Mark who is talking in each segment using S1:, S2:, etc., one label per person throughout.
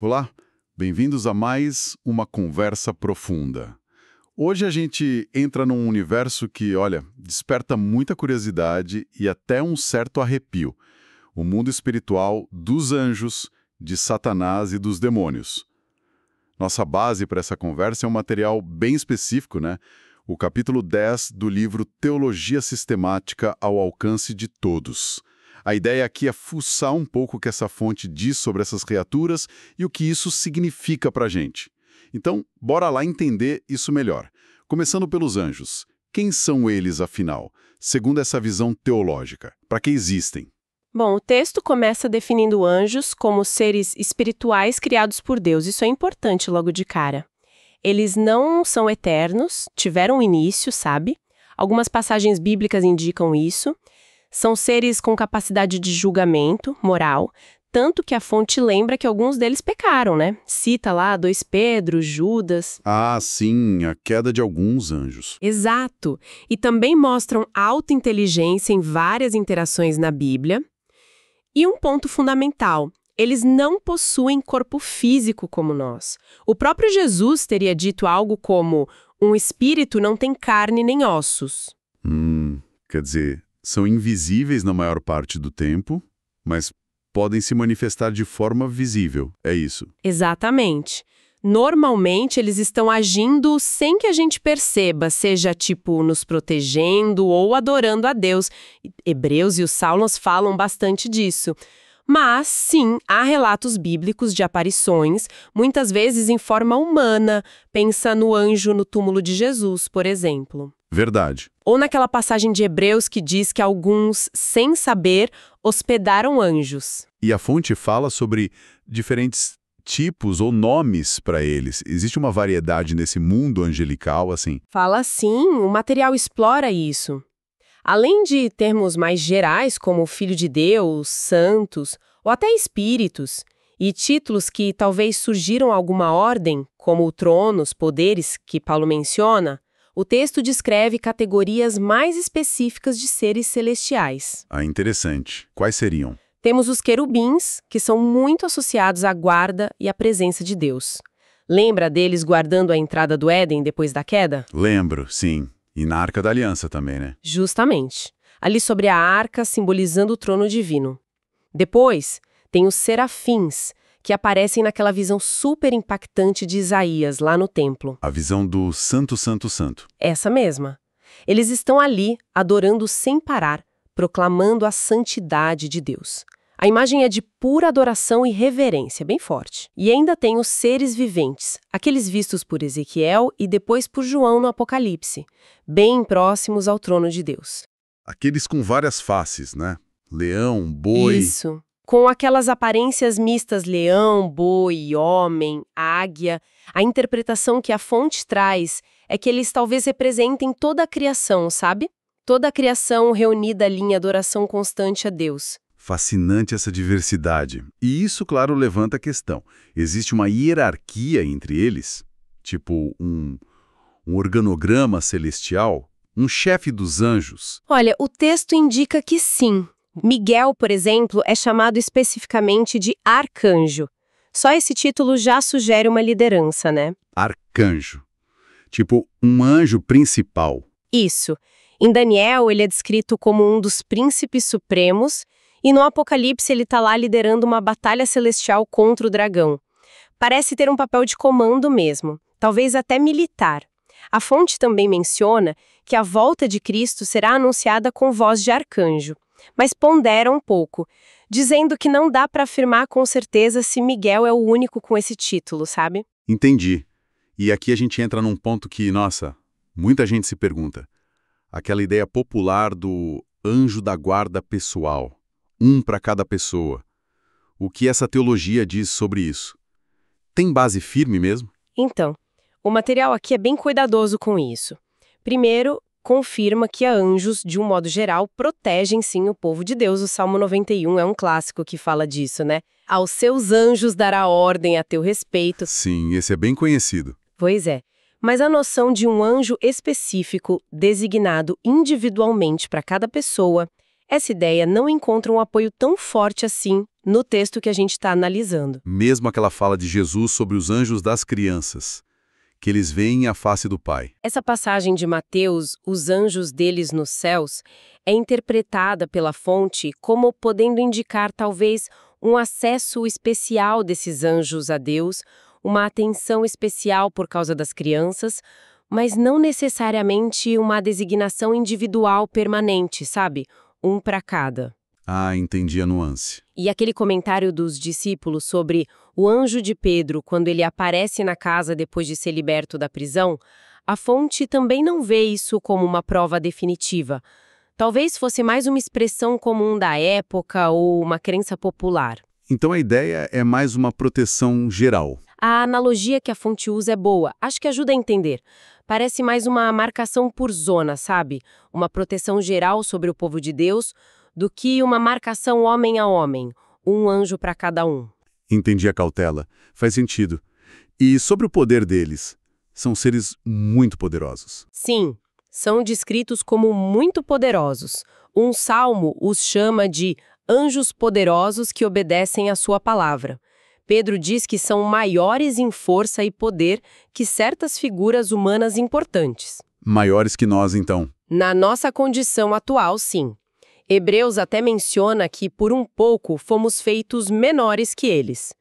S1: Olá, bem-vindos a mais uma conversa profunda. Hoje a gente entra num universo que, olha, desperta muita curiosidade e até um certo arrepio. O mundo espiritual dos anjos, de Satanás e dos demônios. Nossa base para essa conversa é um material bem específico, né? O capítulo 10 do livro Teologia Sistemática ao Alcance de Todos. A ideia aqui é fuçar um pouco o que essa fonte diz sobre essas criaturas e o que isso significa para a gente. Então, bora lá entender isso melhor. Começando pelos anjos. Quem são eles, afinal, segundo essa visão teológica? Para que existem?
S2: Bom, o texto começa definindo anjos como seres espirituais criados por Deus. Isso é importante logo de cara. Eles não são eternos, tiveram um início, sabe? Algumas passagens bíblicas indicam isso. São seres com capacidade de julgamento moral, tanto que a fonte lembra que alguns deles pecaram, né? Cita lá 2 Pedro, Judas.
S1: Ah, sim, a queda de alguns anjos.
S2: Exato. E também mostram alta inteligência em várias interações na Bíblia. E um ponto fundamental, eles não possuem corpo físico como nós. O próprio Jesus teria dito algo como: um espírito não tem carne nem ossos.
S1: Quer dizer, são invisíveis na maior parte do tempo, mas podem se manifestar de forma visível, é isso?
S2: Exatamente. Normalmente, eles estão agindo sem que a gente perceba, seja tipo nos protegendo ou adorando a Deus. Hebreus e os Salmos falam bastante disso. Mas, sim, há relatos bíblicos de aparições, muitas vezes em forma humana. Pensa no anjo no túmulo de Jesus, por exemplo.
S1: Verdade.
S2: Ou naquela passagem de Hebreus que diz que alguns, sem saber, hospedaram anjos.
S1: E a fonte fala sobre diferentes tipos ou nomes para eles. Existe uma variedade nesse mundo angelical, assim?
S2: Fala sim, o material explora isso. Além de termos mais gerais como Filho de Deus, Santos ou até Espíritos, e títulos que talvez surgiram alguma ordem, como tronos, poderes, que Paulo menciona, o texto descreve categorias mais específicas de seres celestiais.
S1: Ah, interessante. Quais seriam?
S2: Temos os querubins, que são muito associados à guarda e à presença de Deus. Lembra deles guardando a entrada do Éden depois da queda?
S1: Lembro, sim. E na Arca da Aliança também, né?
S2: Justamente. Ali sobre a arca, simbolizando o trono divino. Depois, tem os serafins, que aparecem naquela visão super impactante de Isaías, lá no templo.
S1: A visão do Santo, Santo, Santo.
S2: Essa mesma. Eles estão ali, adorando sem parar, proclamando a santidade de Deus. A imagem é de pura adoração e reverência, bem forte. E ainda tem os seres viventes, aqueles vistos por Ezequiel e depois por João no Apocalipse, bem próximos ao trono de Deus.
S1: Aqueles com várias faces, né? Leão, boi...
S2: Isso. Com aquelas aparências mistas leão, boi, homem, águia, a interpretação que a fonte traz é que eles talvez representem toda a criação, sabe? Toda a criação reunida ali em adoração constante a Deus.
S1: Fascinante essa diversidade. E isso, claro, levanta a questão. Existe uma hierarquia entre eles? Tipo um organograma celestial? Um chefe dos anjos?
S2: Olha, o texto indica que sim. Miguel, por exemplo, é chamado especificamente de arcanjo. Só esse título já sugere uma liderança, né?
S1: Arcanjo. Tipo um anjo principal.
S2: Isso. Em Daniel, ele é descrito como um dos príncipes supremos, e no Apocalipse ele está lá liderando uma batalha celestial contra o dragão. Parece ter um papel de comando mesmo, talvez até militar. A fonte também menciona que a volta de Cristo será anunciada com voz de arcanjo, mas pondera um pouco, dizendo que não dá para afirmar com certeza se Miguel é o único com esse título, sabe?
S1: Entendi. E aqui a gente entra num ponto que, nossa, muita gente se pergunta. Aquela ideia popular do anjo da guarda pessoal. Um para cada pessoa. O que essa teologia diz sobre isso? Tem base firme mesmo?
S2: Então, o material aqui é bem cuidadoso com isso. Primeiro, confirma que anjos, de um modo geral, protegem sim o povo de Deus. O Salmo 91 é um clássico que fala disso, né? Aos seus anjos dará ordem a teu respeito.
S1: Sim, esse é bem conhecido.
S2: Pois é. Mas a noção de um anjo específico, designado individualmente para cada pessoa, essa ideia não encontra um apoio tão forte assim no texto que a gente está analisando.
S1: Mesmo aquela fala de Jesus sobre os anjos das crianças, que eles veem a face do Pai.
S2: Essa passagem de Mateus, os anjos deles nos céus, é interpretada pela fonte como podendo indicar talvez um acesso especial desses anjos a Deus, uma atenção especial por causa das crianças, mas não necessariamente uma designação individual permanente, sabe? Um para cada.
S1: Ah, entendi a nuance.
S2: E aquele comentário dos discípulos sobre o anjo de Pedro, quando ele aparece na casa depois de ser liberto da prisão, a fonte também não vê isso como uma prova definitiva. Talvez fosse mais uma expressão comum da época ou uma crença popular.
S1: Então a ideia é mais uma proteção geral.
S2: A analogia que a fonte usa é boa, acho que ajuda a entender. Parece mais uma marcação por zona, sabe? Uma proteção geral sobre o povo de Deus, do que uma marcação homem a homem, um anjo para cada um.
S1: Entendi a cautela. Faz sentido. E sobre o poder deles? São seres muito poderosos.
S2: Sim, são descritos como muito poderosos. Um salmo os chama de anjos poderosos que obedecem à sua palavra. Pedro diz que são maiores em força e poder que certas figuras humanas importantes.
S1: Maiores que nós, então.
S2: Na nossa condição atual, sim. Hebreus até menciona que, por um pouco, fomos feitos menores que eles.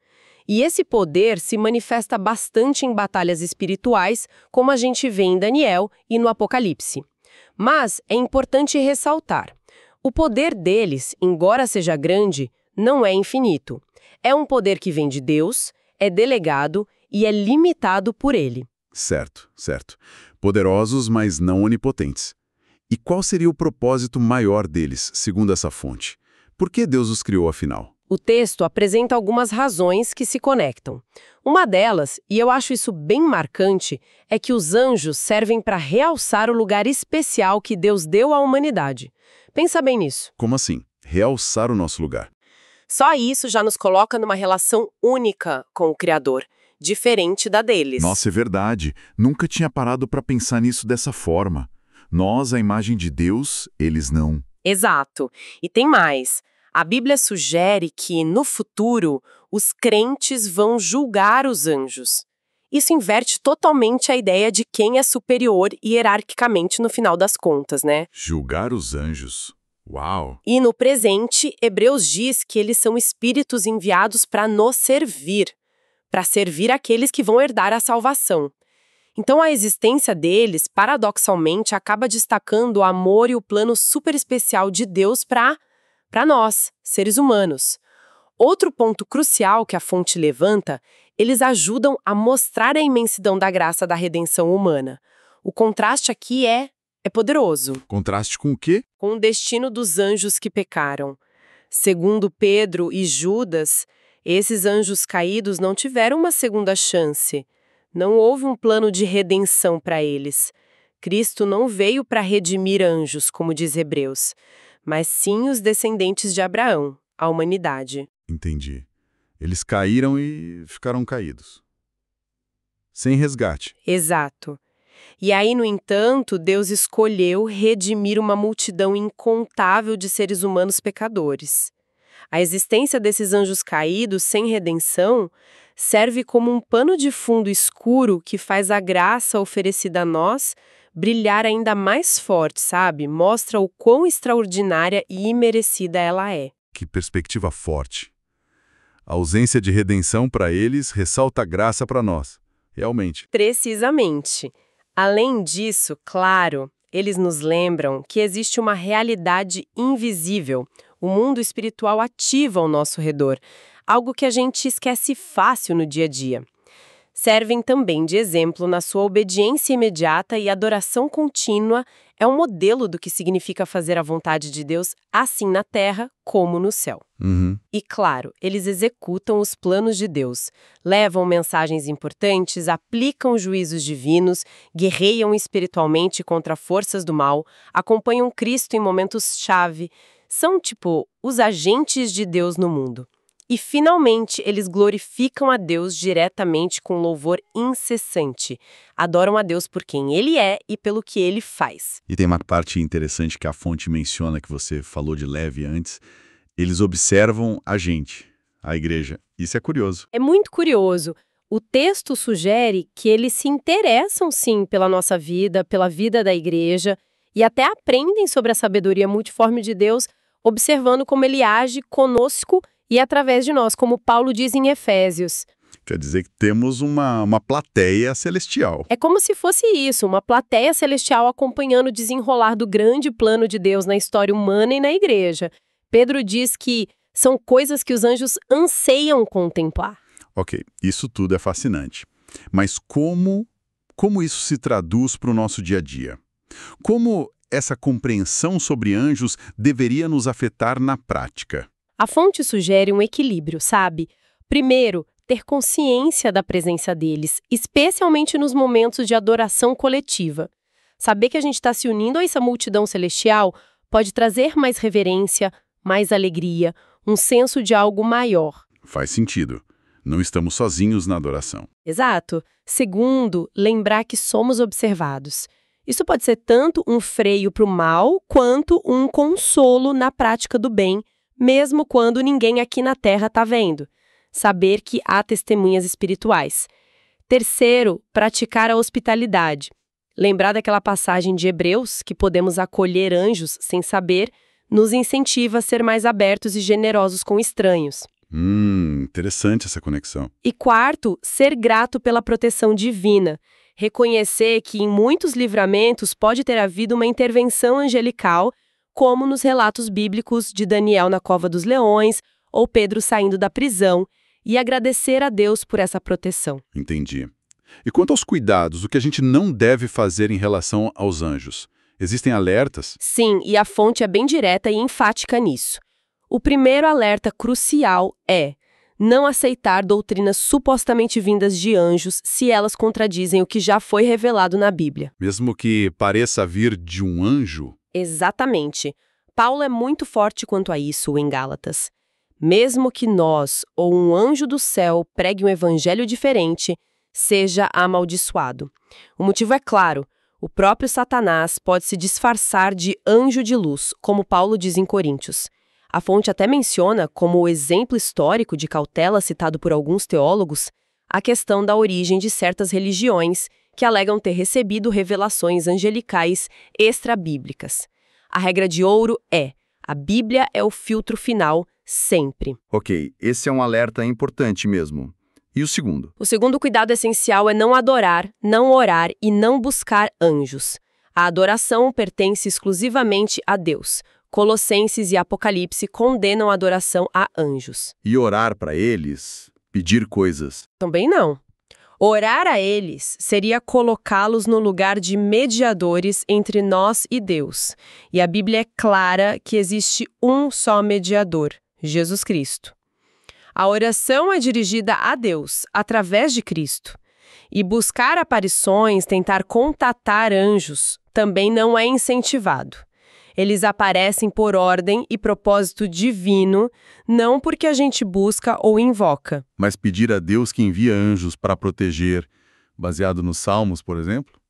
S2: E esse poder se manifesta bastante em batalhas espirituais, como a gente vê em Daniel e no Apocalipse. Mas é importante ressaltar: o poder deles, embora seja grande, não é infinito. É um poder que vem de Deus, é delegado e é limitado por ele.
S1: Certo, certo. Poderosos, mas não onipotentes. E qual seria o propósito maior deles, segundo essa fonte? Por que Deus os criou, afinal?
S2: O texto apresenta algumas razões que se conectam. Uma delas, e eu acho isso bem marcante, é que os anjos servem para realçar o lugar especial que Deus deu à humanidade. Pensa bem nisso.
S1: Como assim? Realçar o nosso lugar.
S2: Só isso já nos coloca numa relação única com o Criador, diferente da deles.
S3: Nossa, é verdade. Nunca tinha parado para pensar nisso dessa forma. Nós, a imagem de Deus, eles não.
S2: Exato. E tem mais. A Bíblia sugere que, no futuro, os crentes vão julgar os anjos. Isso inverte totalmente a ideia de quem é superior hierarquicamente no final das contas, né?
S3: Julgar os anjos. Uau!
S2: E no presente, Hebreus diz que eles são espíritos enviados para nos servir aqueles que vão herdar a salvação. Então a existência deles, paradoxalmente, acaba destacando o amor e o plano super especial de Deus para nós, seres humanos. Outro ponto crucial que a fonte levanta, eles ajudam a mostrar a imensidão da graça da redenção humana. O contraste aqui é poderoso.
S3: Contraste com o quê?
S2: Com o destino dos anjos que pecaram. Segundo Pedro e Judas, esses anjos caídos não tiveram uma segunda chance. Não houve um plano de redenção para eles. Cristo não veio para redimir anjos, como diz Hebreus, mas sim os descendentes de Abraão, a humanidade.
S3: Entendi. Eles caíram e ficaram caídos. Sem resgate.
S2: Exato. E aí, no entanto, Deus escolheu redimir uma multidão incontável de seres humanos pecadores. A existência desses anjos caídos sem redenção serve como um pano de fundo escuro que faz a graça oferecida a nós brilhar ainda mais forte, sabe? Mostra o quão extraordinária e imerecida ela é.
S3: Que perspectiva forte. A ausência de redenção para eles ressalta a graça para nós. Realmente.
S2: Precisamente. Além disso, claro, eles nos lembram que existe uma realidade invisível, o mundo espiritual ativo ao nosso redor, algo que a gente esquece fácil no dia a dia. Servem também de exemplo na sua obediência imediata e adoração contínua, é um modelo do que significa fazer a vontade de Deus assim na terra como no céu. E claro, eles executam os planos de Deus, levam mensagens importantes, aplicam juízos divinos, guerreiam espiritualmente contra forças do mal, acompanham Cristo em momentos-chave, são os agentes de Deus no mundo. E, finalmente, eles glorificam a Deus diretamente com louvor incessante. Adoram a Deus por quem Ele é e pelo que Ele faz.
S3: E tem uma parte interessante que a fonte menciona, que você falou de leve antes. Eles observam a gente,
S1: a igreja. Isso é curioso.
S2: É muito curioso. O texto sugere que eles se interessam, sim, pela nossa vida, pela vida da igreja, e até aprendem sobre a sabedoria multiforme de Deus, observando como ele age conosco e através de nós, como Paulo diz em Efésios.
S1: Quer dizer que temos uma plateia celestial.
S2: É como se fosse isso, uma plateia celestial acompanhando o desenrolar do grande plano de Deus na história humana e na igreja. Pedro diz que são coisas que os anjos anseiam contemplar.
S1: Ok, isso tudo é fascinante. Mas como isso se traduz para o nosso dia a dia? Como essa compreensão sobre anjos deveria nos afetar na prática?
S2: A fonte sugere um equilíbrio, sabe? Primeiro, ter consciência da presença deles, especialmente nos momentos de adoração coletiva. Saber que a gente está se unindo a essa multidão celestial pode trazer mais reverência, mais alegria, um senso de algo maior.
S1: Faz sentido. Não estamos sozinhos na adoração.
S2: Exato. Segundo, lembrar que somos observados. Isso pode ser tanto um freio para o mal, quanto um consolo na prática do bem, mesmo quando ninguém aqui na Terra está vendo. Saber que há testemunhas espirituais. Terceiro, praticar a hospitalidade. Lembrar daquela passagem de Hebreus, que podemos acolher anjos sem saber, nos incentiva a ser mais abertos e generosos com estranhos.
S1: Interessante essa conexão.
S2: E quarto, ser grato pela proteção divina. Reconhecer que em muitos livramentos pode ter havido uma intervenção angelical, como nos relatos bíblicos de Daniel na cova dos leões ou Pedro saindo da prisão, e agradecer a Deus por essa proteção.
S1: Entendi. E quanto aos cuidados, o que a gente não deve fazer em relação aos anjos? Existem alertas?
S2: Sim, e a fonte é bem direta e enfática nisso. O primeiro alerta crucial é não aceitar doutrinas supostamente vindas de anjos se elas contradizem o que já foi revelado na Bíblia.
S1: Mesmo que pareça vir de um anjo?
S2: Exatamente. Paulo é muito forte quanto a isso em Gálatas. Mesmo que nós ou um anjo do céu pregue um evangelho diferente, seja amaldiçoado. O motivo é claro. O próprio Satanás pode se disfarçar de anjo de luz, como Paulo diz em Coríntios. A fonte até menciona, como o exemplo histórico de cautela citado por alguns teólogos, a questão da origem de certas religiões que alegam ter recebido revelações angelicais extrabíblicas. A regra de ouro é: a Bíblia é o filtro final, sempre.
S3: Ok, esse é um alerta importante mesmo. E o segundo?
S2: O segundo cuidado essencial é não adorar, não orar e não buscar anjos. A adoração pertence exclusivamente a Deus. Colossenses e Apocalipse condenam a adoração a anjos.
S3: E orar para eles? Pedir coisas?
S2: Também não. Orar a eles seria colocá-los no lugar de mediadores entre nós e Deus. E a Bíblia é clara que existe um só mediador, Jesus Cristo. A oração é dirigida a Deus, através de Cristo. E buscar aparições, tentar contatar anjos, também não é incentivado. Eles aparecem por ordem e propósito divino, não porque a gente busca ou invoca.
S1: Mas pedir a Deus que envia anjos para proteger, baseado nos Salmos, por exemplo?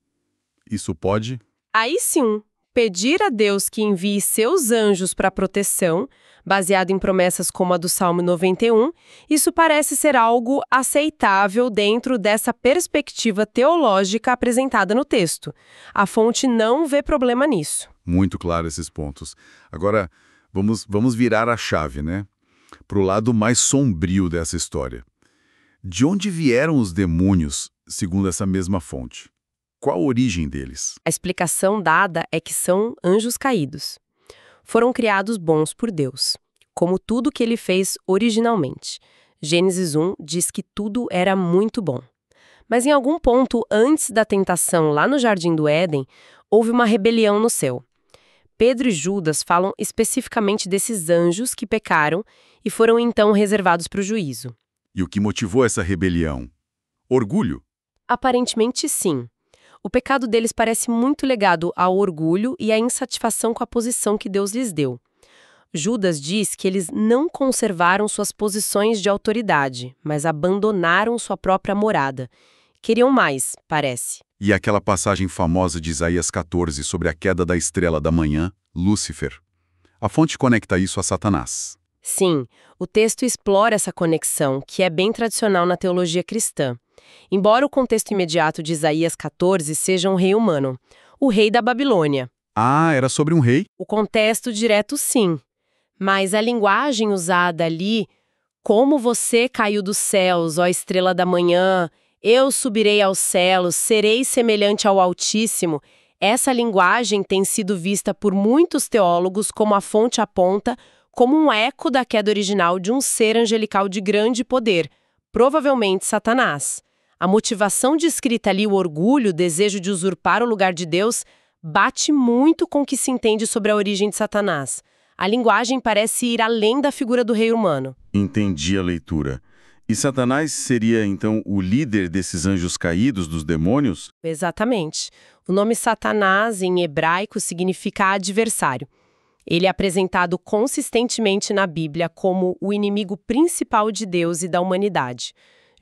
S1: Isso pode?
S2: Aí sim, pedir a Deus que envie seus anjos para proteção, baseado em promessas como a do Salmo 91, isso parece ser algo aceitável dentro dessa perspectiva teológica apresentada no texto. A fonte não vê problema nisso.
S1: Muito claro esses pontos. Agora, vamos virar a chave, né? Para o lado mais sombrio dessa história. De onde vieram os demônios, segundo essa mesma fonte? Qual a origem deles?
S2: A explicação dada é que são anjos caídos. Foram criados bons por Deus, como tudo que ele fez originalmente. Gênesis 1 diz que tudo era muito bom. Mas em algum ponto antes da tentação lá no Jardim do Éden, houve uma rebelião no céu. Pedro e Judas falam especificamente desses anjos que pecaram e foram então reservados para o juízo.
S1: E o que motivou essa rebelião? Orgulho?
S2: Aparentemente sim. O pecado deles parece muito ligado ao orgulho e à insatisfação com a posição que Deus lhes deu. Judas diz que eles não conservaram suas posições de autoridade, mas abandonaram sua própria morada. Queriam mais, parece.
S1: E aquela passagem famosa de Isaías 14 sobre a queda da estrela da manhã, Lúcifer. A fonte conecta isso a Satanás.
S2: Sim, o texto explora essa conexão, que é bem tradicional na teologia cristã. Embora o contexto imediato de Isaías 14 seja um rei humano, o rei da Babilônia.
S3: Ah, era sobre um rei?
S2: O contexto direto, sim. Mas a linguagem usada ali, como você caiu dos céus, ó estrela da manhã, eu subirei aos céus, serei semelhante ao Altíssimo, essa linguagem tem sido vista por muitos teólogos como a fonte aponta, como um eco da queda original de um ser angelical de grande poder, provavelmente Satanás. A motivação descrita ali, o orgulho, o desejo de usurpar o lugar de Deus, bate muito com o que se entende sobre a origem de Satanás. A linguagem parece ir além da figura do rei humano.
S1: Entendi a leitura. E Satanás seria, então, o líder desses anjos caídos, dos demônios?
S2: Exatamente. O nome Satanás, em hebraico, significa adversário. Ele é apresentado consistentemente na Bíblia como o inimigo principal de Deus e da humanidade.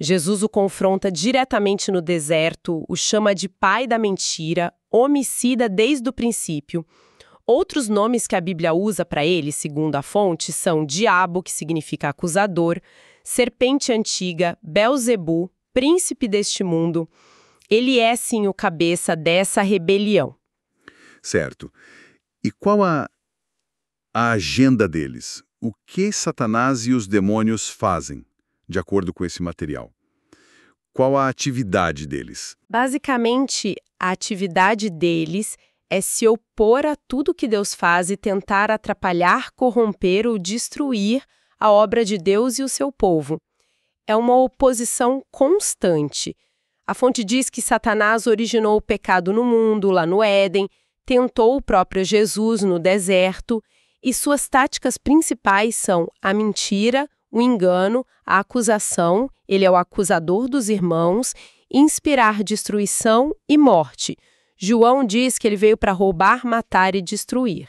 S2: Jesus o confronta diretamente no deserto, o chama de pai da mentira, homicida desde o princípio. Outros nomes que a Bíblia usa para ele, segundo a fonte, são diabo, que significa acusador, serpente antiga, Belzebu, príncipe deste mundo. Ele é, sim, o cabeça dessa rebelião.
S3: Certo. E qual a agenda deles? O que Satanás e os demônios fazem, de acordo com esse material? Qual a atividade deles?
S2: Basicamente, a atividade deles é se opor a tudo que Deus faz e tentar atrapalhar, corromper ou destruir a obra de Deus e o seu povo. É uma oposição constante. A fonte diz que Satanás originou o pecado no mundo, lá no Éden, tentou o próprio Jesus no deserto, e suas táticas principais são a mentira, o engano, a acusação, ele é o acusador dos irmãos, inspirar destruição e morte. João diz que ele veio para roubar, matar e destruir.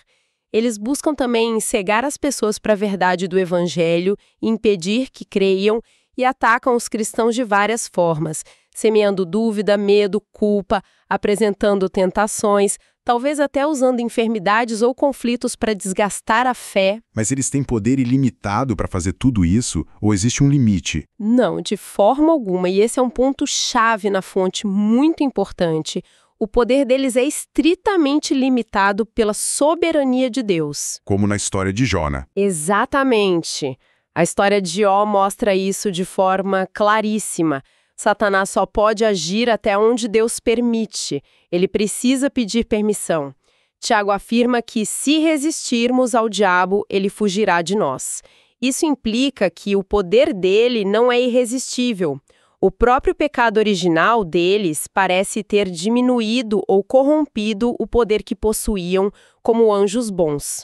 S2: Eles buscam também cegar as pessoas para a verdade do Evangelho, impedir que creiam e atacam os cristãos de várias formas, semeando dúvida, medo, culpa, apresentando tentações, talvez até usando enfermidades ou conflitos para desgastar a fé.
S3: Mas eles têm poder ilimitado para fazer tudo isso, ou existe um limite?
S2: Não, de forma alguma, e esse é um ponto-chave na fonte muito importante. O poder deles é estritamente limitado pela soberania de Deus.
S3: Como na história de Jona.
S2: Exatamente. A história de Jó mostra isso de forma claríssima. Satanás só pode agir até onde Deus permite. Ele precisa pedir permissão. Tiago afirma que, se resistirmos ao diabo, ele fugirá de nós. Isso implica que o poder dele não é irresistível. O próprio pecado original deles parece ter diminuído ou corrompido o poder que possuíam como anjos bons.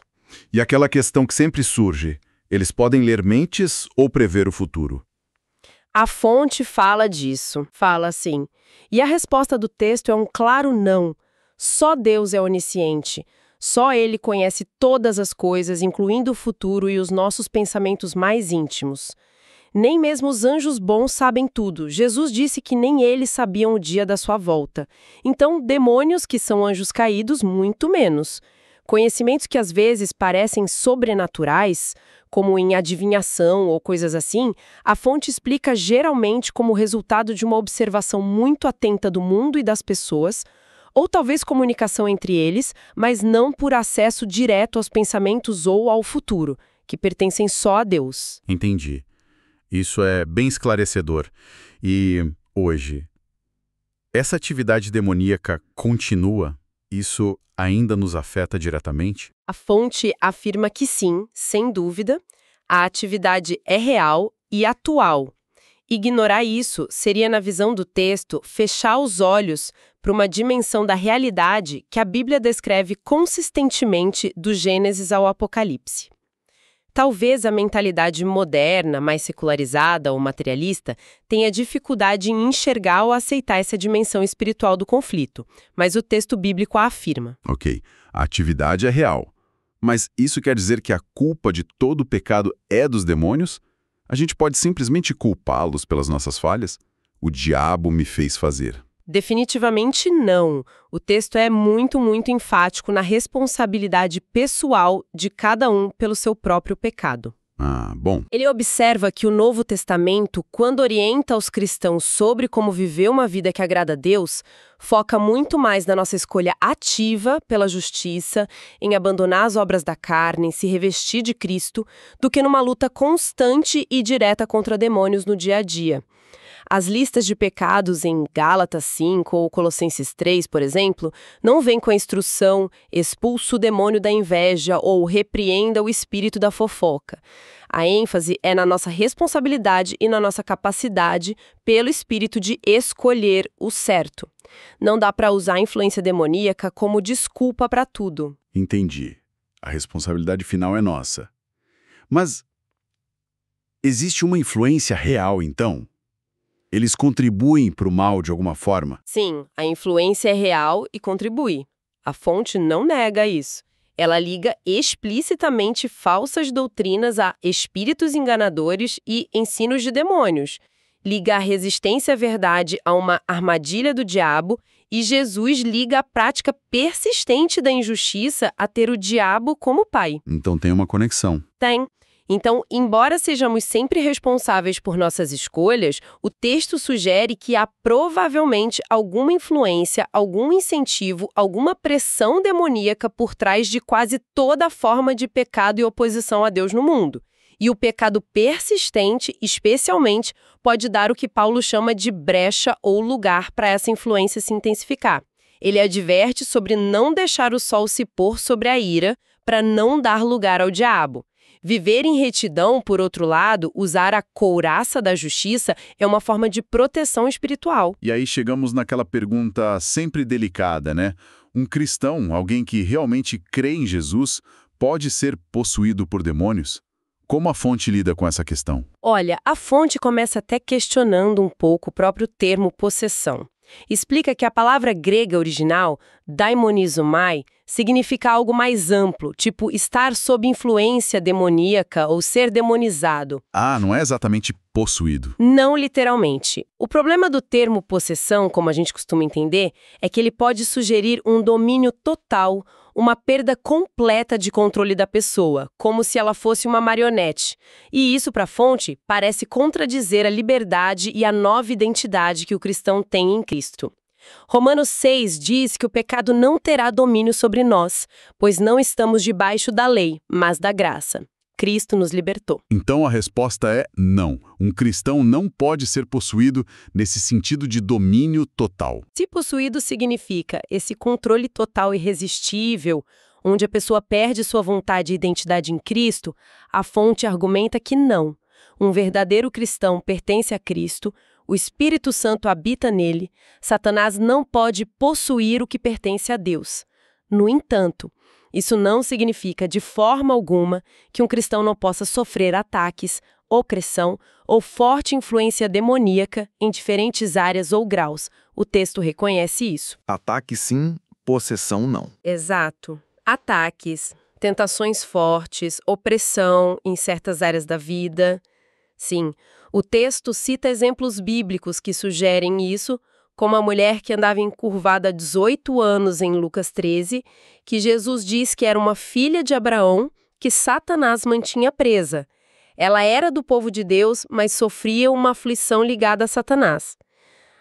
S3: E aquela questão que sempre surge, eles podem ler mentes ou prever o futuro?
S2: A fonte fala disso, fala assim. E a resposta do texto é um claro não. Só Deus é onisciente. Só Ele conhece todas as coisas, incluindo o futuro e os nossos pensamentos mais íntimos. Nem mesmo os anjos bons sabem tudo. Jesus disse que nem eles sabiam o dia da sua volta. Então, demônios, que são anjos caídos, muito menos. Conhecimentos que às vezes parecem sobrenaturais, como em adivinhação ou coisas assim, a fonte explica geralmente como resultado de uma observação muito atenta do mundo e das pessoas, ou talvez comunicação entre eles, mas não por acesso direto aos pensamentos ou ao futuro, que pertencem só a Deus.
S3: Entendi. Isso é bem esclarecedor. E hoje, essa atividade demoníaca continua? Isso ainda nos afeta diretamente?
S2: A fonte afirma que sim, sem dúvida, a atividade é real e atual. Ignorar isso seria, na visão do texto, fechar os olhos para uma dimensão da realidade que a Bíblia descreve consistentemente do Gênesis ao Apocalipse. Talvez a mentalidade moderna, mais secularizada ou materialista, tenha dificuldade em enxergar ou aceitar essa dimensão espiritual do conflito, mas o texto bíblico a afirma.
S3: Ok, a atividade é real. Mas isso quer dizer que a culpa de todo o pecado é dos demônios? A gente pode simplesmente culpá-los pelas nossas falhas? O diabo me fez fazer.
S2: Definitivamente não. O texto é muito enfático na responsabilidade pessoal de cada um pelo seu próprio pecado.
S1: Ah, bom.
S2: Ele observa que o Novo Testamento, quando orienta os cristãos sobre como viver uma vida que agrada a Deus, foca muito mais na nossa escolha ativa pela justiça, em abandonar as obras da carne, em se revestir de Cristo, do que numa luta constante e direta contra demônios no dia a dia. As listas de pecados em Gálatas 5 ou Colossenses 3, por exemplo, não vêm com a instrução expulsa o demônio da inveja ou repreenda o espírito da fofoca. A ênfase é na nossa responsabilidade e na nossa capacidade pelo espírito de escolher o certo. Não dá para usar a influência demoníaca como desculpa para tudo.
S1: Entendi. A responsabilidade final é nossa. Mas existe uma influência real, então? Eles contribuem para o mal de alguma forma?
S2: Sim, a influência é real e contribui. A fonte não nega isso. Ela liga explicitamente falsas doutrinas a espíritos enganadores e ensinos de demônios. Liga a resistência à verdade a uma armadilha do diabo e Jesus liga a prática persistente da injustiça a ter o diabo como pai.
S1: Então tem uma conexão.
S2: Tem. Então, embora sejamos sempre responsáveis por nossas escolhas, o texto sugere que há provavelmente alguma influência, algum incentivo, alguma pressão demoníaca por trás de quase toda forma de pecado e oposição a Deus no mundo. E o pecado persistente, especialmente, pode dar o que Paulo chama de brecha ou lugar para essa influência se intensificar. Ele adverte sobre não deixar o sol se pôr sobre a ira, para não dar lugar ao diabo. Viver em retidão, por outro lado, usar a couraça da justiça é uma forma de proteção espiritual.
S1: E aí chegamos naquela pergunta sempre delicada, né? Um cristão, alguém que realmente crê em Jesus, pode ser possuído por demônios? Como a fonte lida com essa questão?
S2: Olha, a fonte começa até questionando um pouco o próprio termo possessão. Explica que a palavra grega original, daimonizomai, significa algo mais amplo, tipo estar sob influência demoníaca ou ser demonizado.
S1: Ah, não é exatamente possuído.
S2: Não literalmente. O problema do termo possessão, como a gente costuma entender, é que ele pode sugerir um domínio total, uma perda completa de controle da pessoa, como se ela fosse uma marionete. E isso, para a fonte, parece contradizer a liberdade e a nova identidade que o cristão tem em Cristo. Romanos 6 diz que o pecado não terá domínio sobre nós, pois não estamos debaixo da lei, mas da graça. Cristo nos libertou.
S1: Então a resposta é não. Um cristão não pode ser possuído nesse sentido de domínio total.
S2: Se possuído significa esse controle total irresistível, onde a pessoa perde sua vontade e identidade em Cristo, a fonte argumenta que não. Um verdadeiro cristão pertence a Cristo, o Espírito Santo habita nele, Satanás não pode possuir o que pertence a Deus. No entanto, isso não significa de forma alguma que um cristão não possa sofrer ataques, opressão ou forte influência demoníaca em diferentes áreas ou graus. O texto reconhece isso.
S3: Ataque sim, possessão não.
S2: Exato. Ataques, tentações fortes, opressão em certas áreas da vida. Sim, o texto cita exemplos bíblicos que sugerem isso, como a mulher que andava encurvada há 18 anos em Lucas 13, que Jesus diz que era uma filha de Abraão que Satanás mantinha presa. Ela era do povo de Deus, mas sofria uma aflição ligada a Satanás.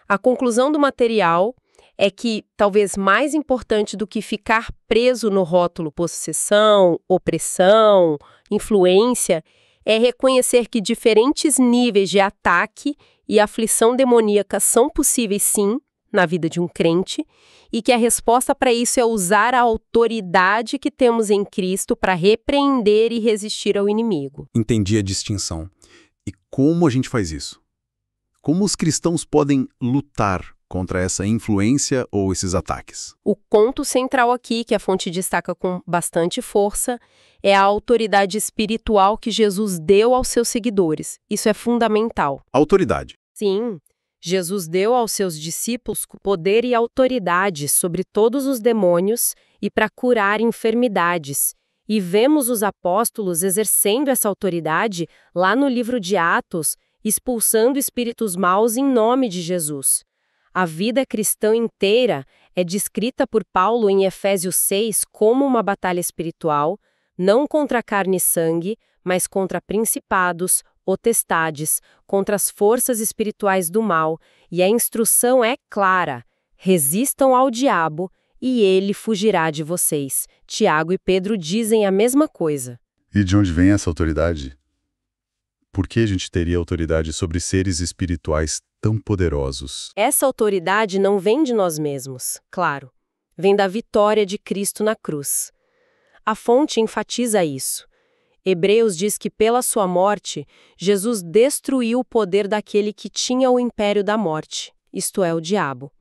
S2: A conclusão do material é que, talvez mais importante do que ficar preso no rótulo possessão, opressão, influência, é reconhecer que diferentes níveis de ataque e aflição demoníaca são possíveis sim, na vida de um crente, e que a resposta para isso é usar a autoridade que temos em Cristo para repreender e resistir ao inimigo.
S1: Entendi a distinção. E como a gente faz isso? Como os cristãos podem lutar contra essa influência ou esses ataques?
S2: O ponto central aqui, que a fonte destaca com bastante força, é a autoridade espiritual que Jesus deu aos seus seguidores. Isso é fundamental.
S1: Autoridade.
S2: Sim, Jesus deu aos seus discípulos poder e autoridade sobre todos os demônios e para curar enfermidades. E vemos os apóstolos exercendo essa autoridade lá no livro de Atos, expulsando espíritos maus em nome de Jesus. A vida cristã inteira é descrita por Paulo em Efésios 6 como uma batalha espiritual, não contra carne e sangue, mas contra principados, potestades, contra as forças espirituais do mal, e a instrução é clara: resistam ao diabo e ele fugirá de vocês. Tiago e Pedro dizem a mesma coisa.
S1: E de onde vem essa autoridade? Por que a gente teria autoridade sobre seres espirituais tão poderosos?
S2: Essa autoridade não vem de nós mesmos, claro. Vem da vitória de Cristo na cruz. A fonte enfatiza isso. Hebreus diz que pela sua morte, Jesus destruiu o poder daquele que tinha o império da morte, isto é, o diabo.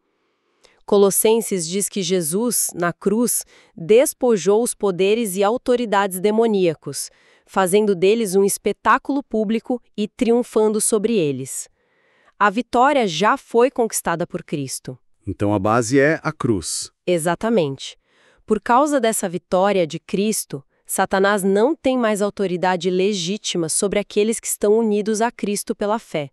S2: Colossenses diz que Jesus, na cruz, despojou os poderes e autoridades demoníacos, fazendo deles um espetáculo público e triunfando sobre eles. A vitória já foi conquistada por Cristo.
S3: Então a base é a cruz.
S2: Exatamente. Por causa dessa vitória de Cristo, Satanás não tem mais autoridade legítima sobre aqueles que estão unidos a Cristo pela fé.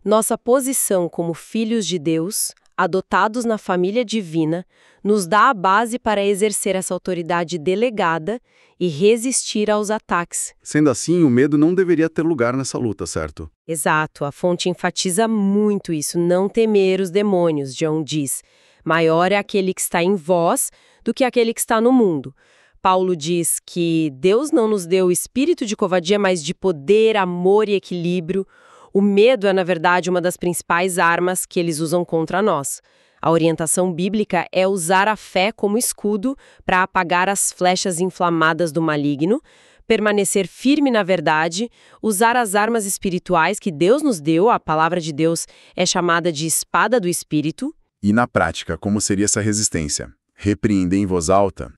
S2: Nossa posição como filhos de Deus, adotados na família divina, nos dá a base para exercer essa autoridade delegada e resistir aos ataques.
S3: Sendo assim, o medo não deveria ter lugar nessa luta, certo?
S2: Exato, a fonte enfatiza muito isso, não temer os demônios, John diz. Maior é aquele que está em vós do que aquele que está no mundo. Paulo diz que Deus não nos deu espírito de covardia, mas de poder, amor e equilíbrio. O medo é, na verdade, uma das principais armas que eles usam contra nós. A orientação bíblica é usar a fé como escudo para apagar as flechas inflamadas do maligno, permanecer firme na verdade, usar as armas espirituais que Deus nos deu, a palavra de Deus é chamada de espada do Espírito.
S3: E na prática, como seria essa resistência? Repreender em voz alta?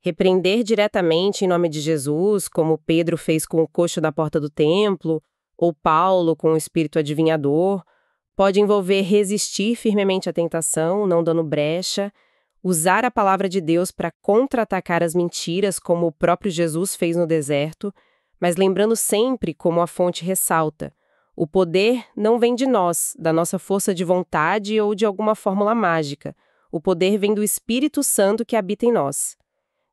S2: Repreender diretamente em nome de Jesus, como Pedro fez com o coxo da porta do templo, ou Paulo com o espírito adivinhador. Pode envolver resistir firmemente à tentação, não dando brecha, usar a palavra de Deus para contra-atacar as mentiras, como o próprio Jesus fez no deserto, mas lembrando sempre, como a fonte ressalta, o poder não vem de nós, da nossa força de vontade ou de alguma fórmula mágica. O poder vem do Espírito Santo que habita em nós.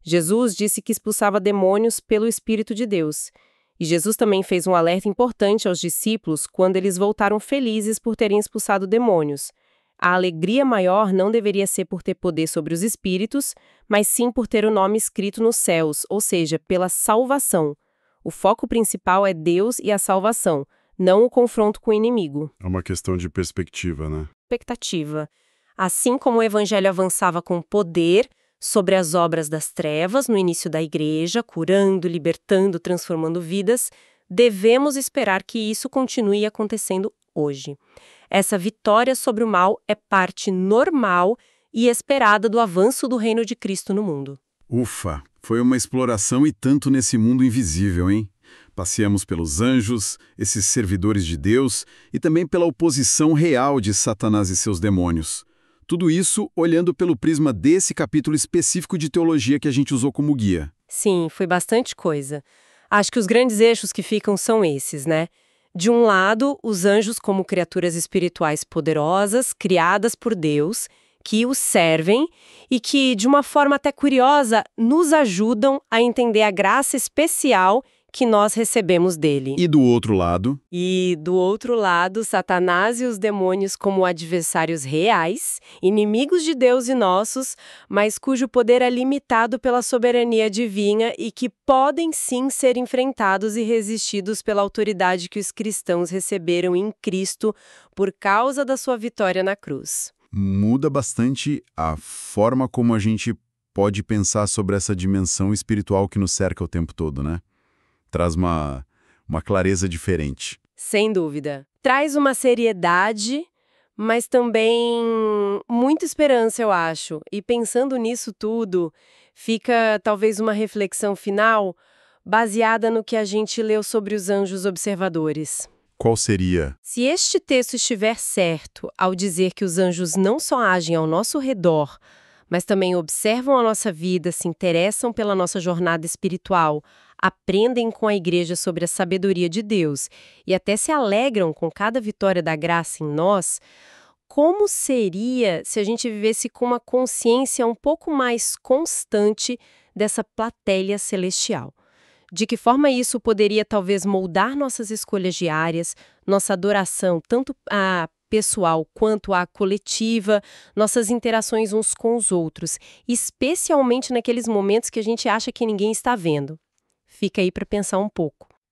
S2: Jesus disse que expulsava demônios pelo Espírito de Deus. E Jesus também fez um alerta importante aos discípulos quando eles voltaram felizes por terem expulsado demônios. A alegria maior não deveria ser por ter poder sobre os espíritos, mas sim por ter o nome escrito nos céus, ou seja, pela salvação. O foco principal é Deus e a salvação, não o confronto com o inimigo.
S1: É uma questão de perspectiva, né?
S2: Expectativa. Assim como o evangelho avançava com poder sobre as obras das trevas no início da igreja, curando, libertando, transformando vidas, devemos esperar que isso continue acontecendo hoje. Essa vitória sobre o mal é parte normal e esperada do avanço do reino de Cristo no mundo.
S1: Ufa, foi uma exploração e tanto nesse mundo invisível, hein? Passeamos pelos anjos, esses servidores de Deus, e também pela oposição real de Satanás e seus demônios. Tudo isso olhando pelo prisma desse capítulo específico de teologia que a gente usou como guia.
S2: Sim, foi bastante coisa. Acho que os grandes eixos que ficam são esses, né? De um lado, os anjos como criaturas espirituais poderosas, criadas por Deus, que os servem e que, de uma forma até curiosa, nos ajudam a entender a graça especial que nós recebemos dele.
S1: E do outro lado?
S2: E do outro lado, Satanás e os demônios como adversários reais, inimigos de Deus e nossos, mas cujo poder é limitado pela soberania divina e que podem sim ser enfrentados e resistidos pela autoridade que os cristãos receberam em Cristo por causa da sua vitória na cruz.
S1: Muda bastante a forma como a gente pode pensar sobre essa dimensão espiritual que nos cerca o tempo todo, né? Traz uma clareza diferente.
S2: Sem dúvida. Traz uma seriedade, mas também muita esperança, eu acho. E pensando nisso tudo, fica talvez uma reflexão final baseada no que a gente leu sobre os anjos observadores.
S1: Qual seria?
S2: Se este texto estiver certo ao dizer que os anjos não só agem ao nosso redor, mas também observam a nossa vida, se interessam pela nossa jornada espiritual, aprendem com a igreja sobre a sabedoria de Deus e até se alegram com cada vitória da graça em nós, como seria se a gente vivesse com uma consciência um pouco mais constante dessa plateia celestial? De que forma isso poderia talvez moldar nossas escolhas diárias, nossa adoração, tanto a pessoal quanto a coletiva, nossas interações uns com os outros, especialmente naqueles momentos que a gente acha que ninguém está vendo. Fica aí para pensar um pouco.